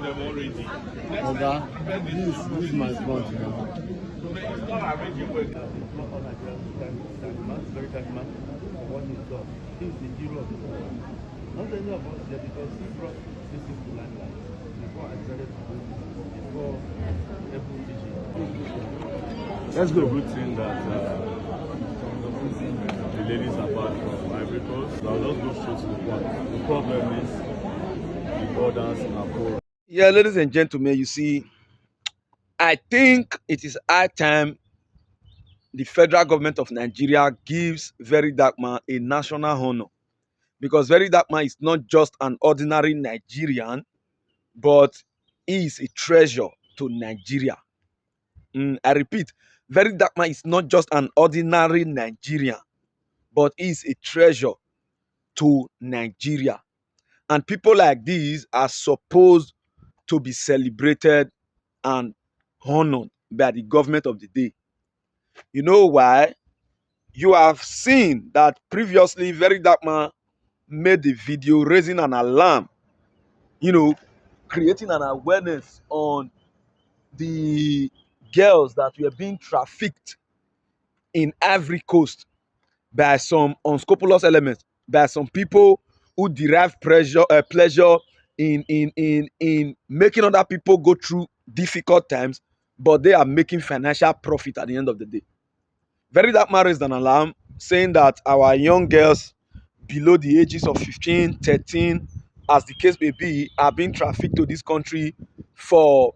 them already. Oga, this is my spot now. It's not arranging well. Verydarkman, what he's done. He's the hero of the world. Not any of us here because he brought this into limelight before I decided to do this, before every teaching. That's good. Good thing that the ladies are back from Ivory Coast. So I'll just go straight to the point. The problem is the borders are poor. Yeah, ladies and gentlemen, you see, I think it is high time the federal government of Nigeria gives Verydarkman a national honor, because Verydarkman is not just an ordinary Nigerian, but he is a treasure to Nigeria. I repeat, Verydarkman is not just an ordinary Nigerian, but he is a treasure to Nigeria. And people like these are supposed to be celebrated and honored by the government of the day. You know why? You have seen that previously Verydarkman made a video raising an alarm, you know, creating an awareness on the girls that were being trafficked in Ivory Coast by some unscrupulous elements, by some people who derive pleasure in making other people go through difficult times, but they are making financial profit at the end of the day. Verydarkman raised an alarm saying that our young girls below the ages of 15, 13, as the case may be, are being trafficked to this country for,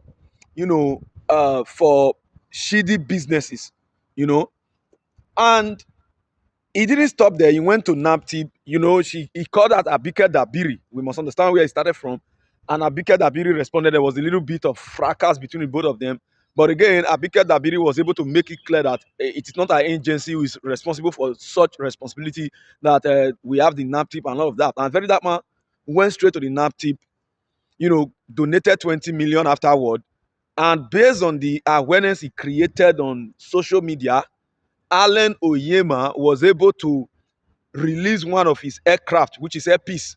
for shady businesses, you know. And he didn't stop there. He went to Naptip. He called out Abike Dabiri. We must understand where he started from. And Abike Dabiri responded. There was a little bit of fracas between the both of them. But again, Abike Dabiri was able to make it clear that it is not our agency who is responsible for such responsibility, that we have the Naptip and all of that. And Verydarkman went straight to the Naptip, donated 20 million afterward. And based on the awareness he created on social media, Allen Oyema was able to release one of his aircraft, which is Airpeace,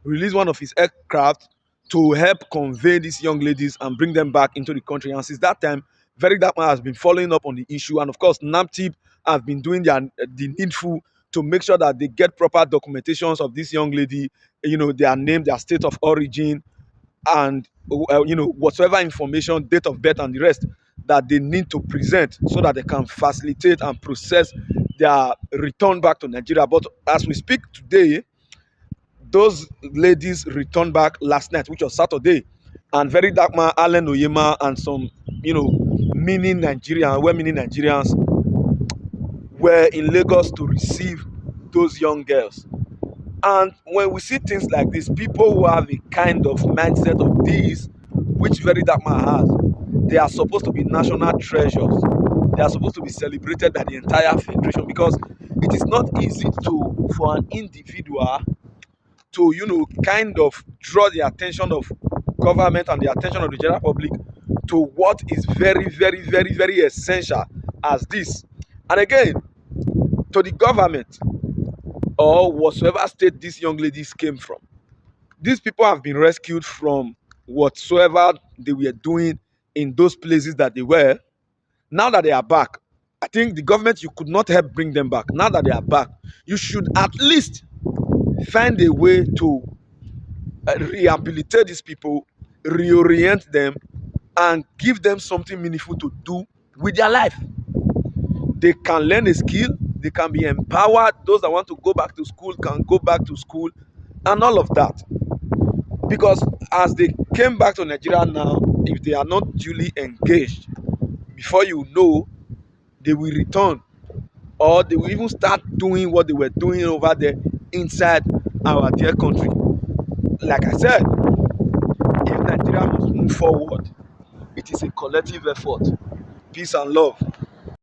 release one of his aircraft to help convey these young ladies and bring them back into the country. And since that time, Verydarkman has been following up on the issue. And of course, NAMTIP have been doing the needful to make sure that they get proper documentations of this young lady, their name, their state of origin, and whatsoever information, date of birth and the rest that they need to present, so that they can facilitate and process their return back to Nigeria. But as we speak today, those ladies returned back last night, which was Saturday, and Verydarkman, Allen Oyema, and some meaning Nigerians were in Lagos to receive those young girls. And when we see things like this, people who have a kind of mindset of this, which Verydarkman has, they are supposed to be national treasures. They are supposed to be celebrated by the entire federation, because it is not easy for an individual to kind of draw the attention of government and the attention of the general public to what is very, very, very, very essential as this. And again, to the government or whatsoever state these young ladies came from, these people have been rescued from whatsoever they were doing in those places that they were. Now that they are back, I think the government, you could not help bring them back. Now that they are back, you should at least find a way to rehabilitate these people, reorient them, and give them something meaningful to do with their life. They can learn a skill, they can be empowered. Those that want to go back to school can go back to school, and all of that. Because as they came back to Nigeria now, if they are not duly engaged, before you know, they will return, or they will even start doing what they were doing over there inside our dear country. Like I said, if Nigeria must move forward, it is a collective effort. Peace and love.